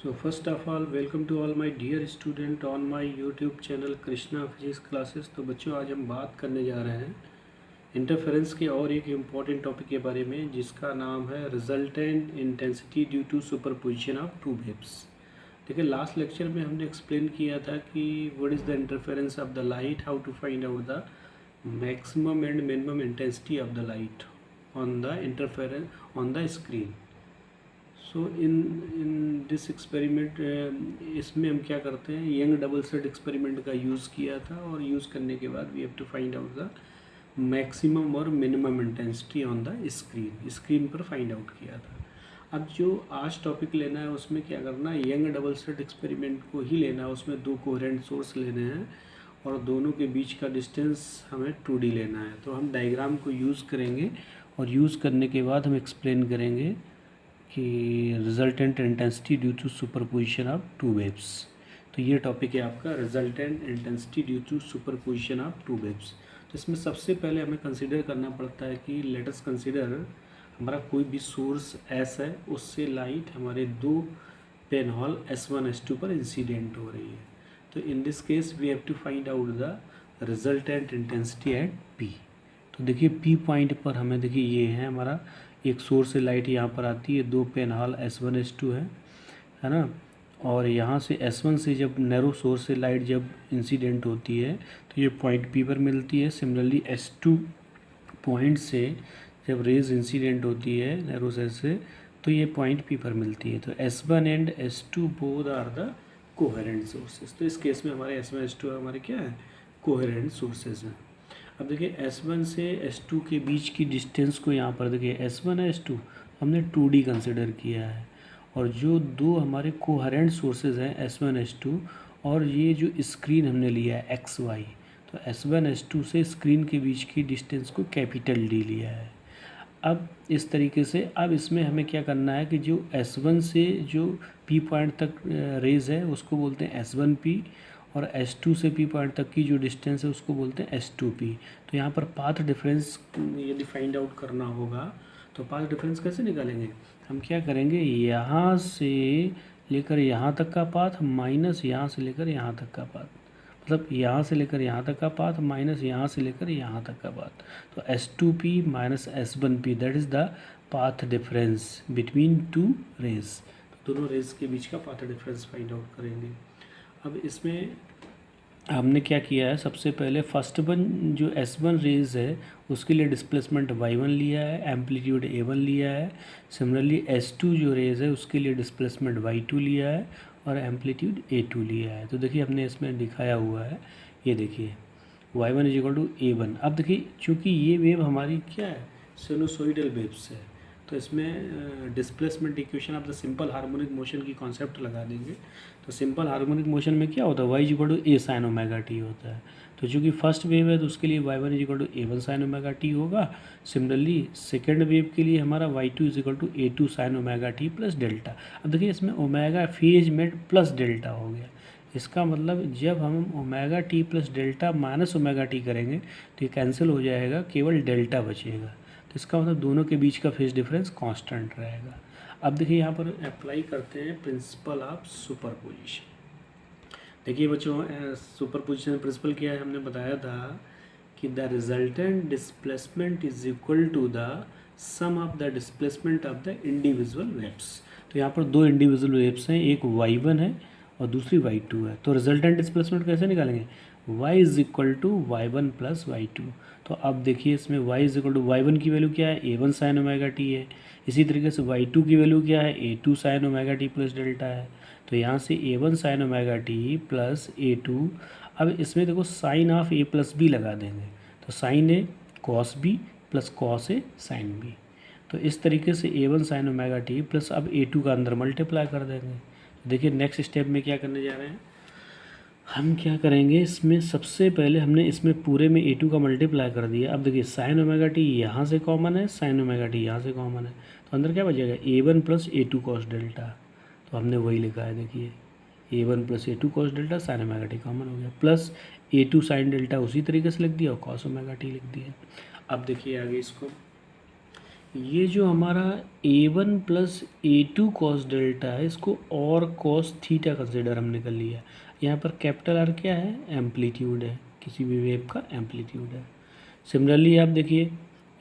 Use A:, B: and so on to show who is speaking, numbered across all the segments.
A: So first of all, welcome to all my dear student on my YouTube channel Krishna physics classes. तो बच्चों, आज हम बात करने जा रहे हैं इंटरफेरेंस के और एक इम्पॉर्टेंट टॉपिक के बारे में, जिसका नाम है resultant intensity due to superposition of two waves. देखिए, लास्ट लेक्चर में हमने एक्सप्लेन किया था कि what is the interference of the light, how to find out the maximum and minimum intensity of the light on the interference on the screen. So in this experiment, इसमें हम क्या करते हैं, यंग डबल स्लिट एक्सपेरिमेंट का use किया था, और use करने के बाद we have to find out the maximum और minimum intensity on the screen पर फाइंड आउट किया था। अब जो आज टॉपिक लेना है उसमें क्या करना है, यंग डबल स्लिट एक्सपेरिमेंट को ही लेना है। उसमें दो कोहेरेंट सोर्स लेने हैं और दोनों के बीच का डिस्टेंस हमें 2D लेना है। तो हम डायग्राम को यूज़ करेंगे और यूज़ करने के बाद हम एक्सप्लेन करेंगे कि resultant intensity due to superposition of two waves. तो ये टॉपिक है आपका resultant intensity due to superposition of two waves. तो इसमें सबसे पहले हमें कंसीडर करना पड़ता है कि लेट अस कंसीडर हमारा कोई भी सोर्स एस है, उससे लाइट हमारे दो पेन हॉल S1 S2 पर इंसिडेंट हो रही है। तो in this case we have to find out the resultant intensity at P। तो देखिए P पॉइंट पर हमें, देखिए ये है हमारा एक सोर्स से लाइट यहाँ पर आती है, दो पेन हॉल S1 S2 है ना। और यहाँ से S1 से जब नैरो सोर्स से लाइट जब इंसिडेंट होती है तो ये पॉइंट P पर मिलती है। सिमिलरली S2 पॉइंट से जब रेज इंसिडेंट होती है नैरो सेल से तो ये पॉइंट P पर मिलती है। तो S1 and S2 both are the coherent sources. तो इस केस में हमारे S1 S2 हमारे क्या है, कोहेरेंट सोर्सेज हैं। अब देखिए S1 से S2 के बीच की डिस्टेंस को यहाँ पर देखिए S1 है S2 हमने 2D कंसिडर किया है, और जो दो हमारे कोहेरेंट सोर्सेज हैं S1 S2 और ये जो स्क्रीन हमने लिया है XY, तो S1 S2 से स्क्रीन के बीच की डिस्टेंस को कैपिटल D लिया है। अब इस तरीके से अब इसमें हमें क्या करना है कि जो S1 से जो P पॉइंट तक रेज है उसको बोलते हैं S1P, और S2 से P पॉइंट तक की जो डिस्टेंस है उसको बोलते हैं S2P। तो यहाँ पर पाथ डिफरेंस यदि फाइंड आउट करना होगा तो पाथ डिफरेंस कैसे निकालेंगे, हम क्या करेंगे, यहाँ से लेकर यहाँ तक का पाथ माइनस यहाँ से लेकर यहाँ तक का पाथ, मतलब यहाँ से लेकर यहाँ तक का पाथ माइनस यहाँ से लेकर यहाँ तक का पाथ। तो S2P minus S1P that is the path difference between two rays. तो दोनों रेज के बीच का पाथ डिफरेंस फाइंड आउट करेंगे। अब इसमें हमने क्या किया है, सबसे पहले फर्स्ट वन जो S1 रेज है उसके लिए डिस्प्लेसमेंट y1 लिया है, एम्पलीट्यूड a1 लिया है। सिमिलरली S2 जो रेज है उसके लिए डिस्प्लेसमेंट y2 लिया है और एम्पलीट्यूड a2 लिया है। तो देखिए हमने इसमें दिखाया हुआ है, ये देखिए y1 is equal to a1। अब देखिए चूँकि ये वेव हमारी क्या है, सिनुसोइडल वेव्स है, तो इसमें displacement equation of the simple harmonic motion की कॉन्सेप्ट लगा देंगे। तो सिंपल हार्मोनिक मोशन में क्या होता है, y is equal to a sine omega t होता है। तो चूँकि फर्स्ट वेव है तो उसके लिए y1 is equal to a1 sine omega t होगा। सिमिलरली सेकेंड वेव के लिए हमारा y2 is equal to a2 sine omega t plus delta. अब देखिए इसमें ओमेगा फेज में प्लस डेल्टा हो गया, इसका मतलब जब हम omega t plus delta minus omega t करेंगे तो ये कैंसिल हो जाएगा, केवल डेल्टा बचेगा। तो इसका मतलब दोनों के बीच का फेज डिफरेंस कांस्टेंट रहेगा। अब देखिए यहाँ पर अप्लाई करते हैं प्रिंसिपल ऑफ सुपरपोजिशन। देखिए बच्चों, सुपरपोजिशन प्रिंसिपल क्या है, हमने बताया था कि the resultant displacement is equal to the sum of the displacement of the individual waves. तो यहाँ पर दो इंडिविजुअल वेव्स हैं, एक y1 है और दूसरी y2 है। तो रिजल्टेंट डिस्प्लेसमेंट कैसे निकालेंगे, y is equal to y1 plus y2। तो अब देखिए इसमें y is equal to y1 की वैल्यू क्या है, a1 साइन ओमेगा टी है। इसी तरीके से y2 की वैल्यू क्या है, a2 sine omega t plus delta है। तो यहाँ से a1 sine omega t plus a2। अब इसमें देखो sine of a plus B लगा देंगे, तो sine A cos B plus cos A sine B. तो इस तरीके से a1 sine omega t plus अब a2 का अंदर मल्टीप्लाई कर देंगे। देखिए नेक्स्ट स्टेप में क्या करने जा रहे हैं, हम क्या करेंगे, इसमें सबसे पहले हमने इसमें पूरे में a2 का मल्टीप्लाई कर दिया। अब देखिए साइन ओमेगा टी यहाँ से कॉमन है, साइन ओमेगा टी यहाँ से कॉमन है, तो अंदर क्या बचेगा, a1 plus a2 cos delta. तो हमने वही लिखा है, देखिए a1 plus a2 cos delta, sign omega T common हो गया, प्लस a2 साइन डेल्टा उसी तरीके से लिख दिया और कॉस ओमेगा टी लिख दिया। अब देखिए आगे इसको, ये जो हमारा A1 plus A2 cos delta है, इसको और कॉस थीटा कंसिडर हमने कर लिया। यहाँ पर कैपिटल आर क्या है, एम्पलीट्यूड है, किसी भी वेव का एम्पलीट्यूड है। सिमिलरली आप देखिए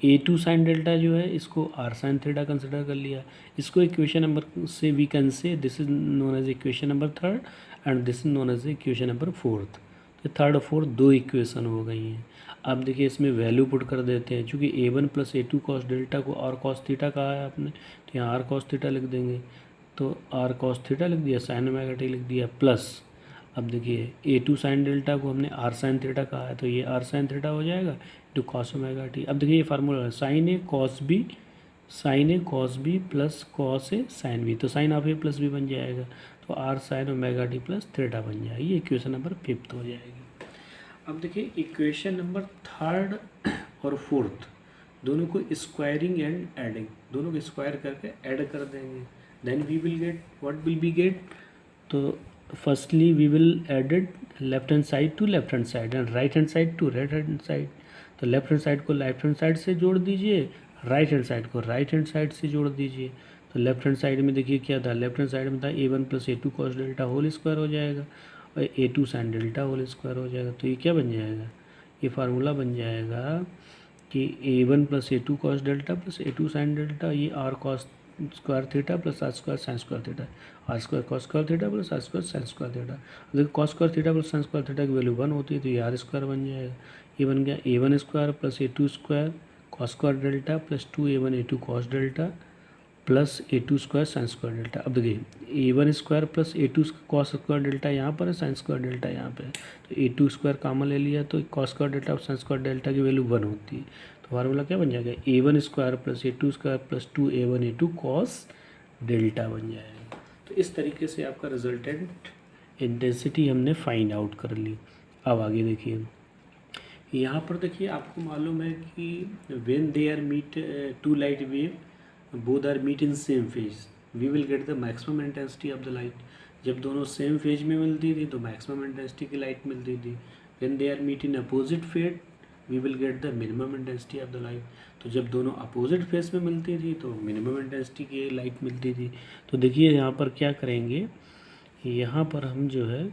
A: A2 साइन डेल्टा जो है, इसको आर साइन थीटा कंसिडर कर लिया। इसको इक्वेशन नंबर से we can say this is known as equation number third and this is known as equation number fourth. तो थर्ड और फोर्थ दो इक्वेशन हो गई हैं। अब देखिए इसमें वैल्यू पुट कर देते हैं, चूँकि A1 plus A2 cos delta को आर कॉस थीटा कहा है आपने, तो यहाँ आर कॉस थीटा लिख देंगे। तो आर कॉस थीटा लिख दिया, साइन ओमेगा टी लिख दिया, प्लस अब देखिए A2 साइन डेल्टा को हमने आर साइन थीटा कहा है, तो ये आर साइन थीटा हो जाएगा टू कॉस ओमेगा टी। अब देखिए ये फार्मूला है, sine A cos B plus cos A sine B, तो sine of A plus B बन जाएगा, तो R sine omega t plus theta बन जाएगी। ये इक्वेशन नंबर 5 हो जाएगी। अब देखिए इक्वेशन नंबर थर्ड और फोर्थ दोनों को स्क्वायरिंग एंड एडिंग, दोनों को स्क्वायर करके ऐड कर देंगे, then we will get what will be get. तो firstly we will added left hand side to left hand side and right hand side to right hand side. तो left hand side को left hand side से जोड़ दीजिए, right hand side को right hand side से जोड़ दीजिए। तो लेफ्ट हैंड साइड में देखिए क्या था, लेफ्ट हैंड साइड में था A1 plus A2 cos delta whole square हो जाएगा और A2 sine delta whole square हो जाएगा। तो ये क्या बन जाएगा, ये फार्मूला बन जाएगा कि A1 plus A2 cos delta plus A2 sine delta, ये R cos square theta plus R square sine square theta, R square cos square theta plus R square sine square theta. देखिए cos square theta plus sine square theta की value 1 होती है, तो ये are square बन जाएगा। ये बन गया A1 square plus A2 square cos square delta plus 2A1 A2 cos delta plus A2 square sine square delta. अब देखिए A1 square plus A2 cos square delta यहाँ पर है, साइन स्क्वायर डेल्टा यहाँ पे है, तो A2 स्क्वायर कॉमन ले लिया, तो कॉस स्क्वायर डेल्टा और साइन स्क्वायर डेल्टा की वैल्यू 1 होती है। तो फार्मूला क्या बन जाएगा, A1 square plus A2 square plus 2A1 A2 cos delta बन जाएगा। तो इस तरीके से आपका रिजल्टेंट इंटेंसिटी हमने फाइंड आउट कर ली। अब आगे देखिए, यहाँ पर देखिए आपको मालूम है कि when they are meet two light wave both are meet in same phase we will get the maximum intensity of the light. जब दोनों सेम फेज में मिलती थी तो मैक्सिमम इंटेंसिटी की लाइट मिलती थी। When they are meet in opposite phase we will get the minimum intensity of the light. तो जब दोनों अपोजिट फेज में मिलती थी तो मिनिमम इंटेंसिटी की लाइट मिलती थी। तो देखिए यहाँ पर क्या करेंगे, यहाँ पर हम जो है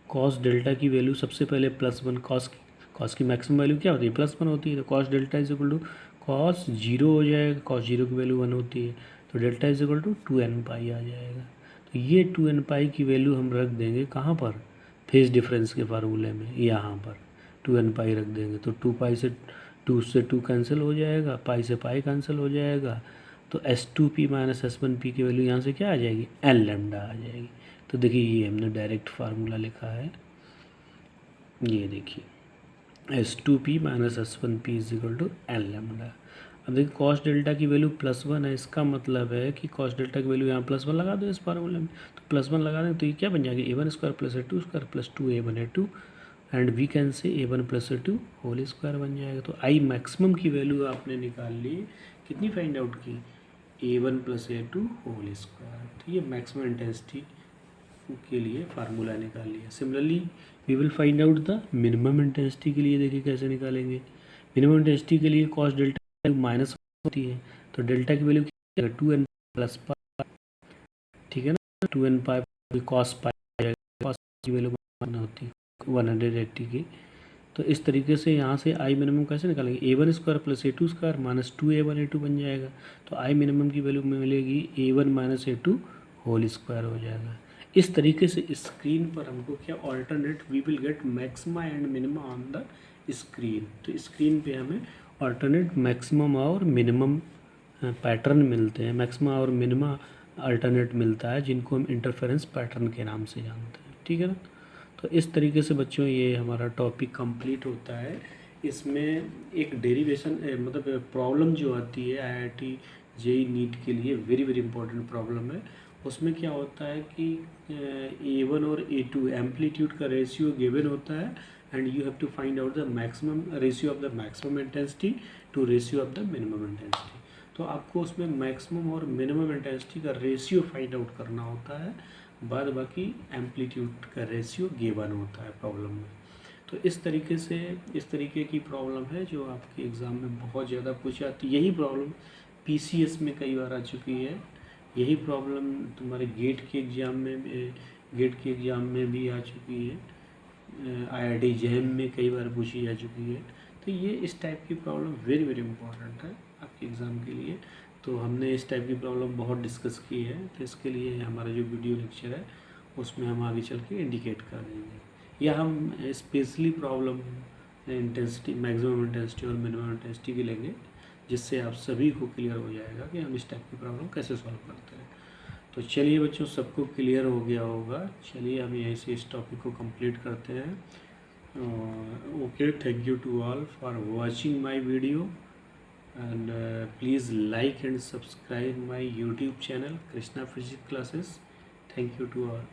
A: कॉस डेल्टा की वैल्यू सबसे पहले +1, कॉस की मैक्सिमम वैल्यू क्या होती है, +1 होती है, तो cos delta is equal to cos 0 हो जाएगा, कॉस 0 की वैल्यू 1 होती है, तो delta is equal to 2n pi आ जाएगा। तो ये 2n पाई की वैल्यू हम रख देंगे कहाँ पर, फेज डिफरेंस के फार्मूले में, यहाँ पर 2n पाई रख देंगे। तो 2 से 2 कैंसिल हो जाएगा, पाई से पाई कैंसिल हो जाएगा, तो S2p माइनस S1p की वैल्यू यहाँ से क्या आ जाएगी, n लैम्डा आ जाएगी। तो देखिए ये हमने डायरेक्ट फार्मूला लिखा है, ये देखिए S2p minus S1p is equal to n lambda. अब देखिए कॉस डेल्टा की वैल्यू +1 है, इसका मतलब है कि कॉस डेल्टा की वैल्यू यहाँ +1 लगा दो इस फार्मूले में, तो +1 लगा दें तो ये क्या बन जाएगा, A1 square plus A2 square plus 2A1 A2 and we can say A1 plus A2 whole square बन जाएगा। तो आई मैक्सिमम की वैल्यू आपने निकाल ली, कितनी फाइंड आउट की, A1 plus A2 whole square. तो ये मैक्सिमम इंटेंसिटी के लिए फार्मूला निकाल लिया। Similarly we will find out the minimum intensity के लिए, देखिए कैसे निकालेंगे। मिनिमम इंटेंसिटी के लिए कॉस डेल्टा माइनस होती है, तो डेल्टा की वैल्यू क्या है, 2n प्लस पाई, ठीक है ना, 2n pi cos pi, cos की वैल्यू होती है 180 की। तो इस तरीके से यहाँ से आई मिनिमम कैसे निकालेंगे, A1 square plus A2 square minus 2A1 A2 बन जाएगा। तो आई मिनिमम की वैल्यू मिलेगी A1 minus A2 whole square हो जाएगा। इस तरीके से स्क्रीन पर हमको क्या alternate we will get maxima and minima on the screen. तो स्क्रीन पे हमें ऑल्टरनेट मैक्सिमम और मिनिमम पैटर्न मिलते हैं, मैक्सिमा और मिनिमा अल्टरनेट मिलता है, जिनको हम इंटरफेरेंस पैटर्न के नाम से जानते हैं, ठीक है ना। तो इस तरीके से बच्चों ये हमारा टॉपिक कंप्लीट होता है। इसमें एक डेरिवेशन मतलब प्रॉब्लम जो आती है IIT JEE नीट के लिए वेरी वेरी इंपॉर्टेंट प्रॉब्लम है। उसमें क्या होता है कि A1 और A2 एम्पलीट्यूड का रेशियो गिवन होता है and you have to find out the maximum ratio of the maximum intensity to ratio of the minimum intensity. तो आपको उसमें मैक्सिमम और मिनिमम इंटेंसिटी का रेशियो फाइंड आउट करना होता है, बाद बाकी एम्पलीट्यूड का रेशियो गिवन होता है प्रॉब्लम में। तो इस तरीके की प्रॉब्लम है जो आपके एग्ज़ाम में बहुत ज़्यादा पूछी जाती है। यही प्रॉब्लम पीसीएस में कई बार आ चुकी है। यही प्रॉब्लम तुम्हारे गेट के एग्ज़ाम में भी आ चुकी है। IIT जैम में कई बार पूछी जा चुकी है। तो ये इस टाइप की प्रॉब्लम वेरी वेरी इंपॉर्टेंट है आपके एग्ज़ाम के लिए। तो हमने इस टाइप की प्रॉब्लम बहुत डिस्कस की है, तो इसके लिए हमारा जो वीडियो लेक्चर है उसमें हम आगे चल के इंडिकेट कर देंगे, या हम specially problem intensity, maximum intensity और मिनिमम इंटेंसिटी की लेंगे, जिससे आप सभी को क्लियर हो जाएगा कि हम इस टाइप की प्रॉब्लम कैसे सॉल्व करते हैं। तो चलिए बच्चों, सबको क्लियर हो गया होगा। चलिए हम यहीं से इस टॉपिक को कंप्लीट करते हैं। Okay, thank you to all for watching my video, and please like and subscribe my YouTube channel Krishna Physics Classes. Thank you to all.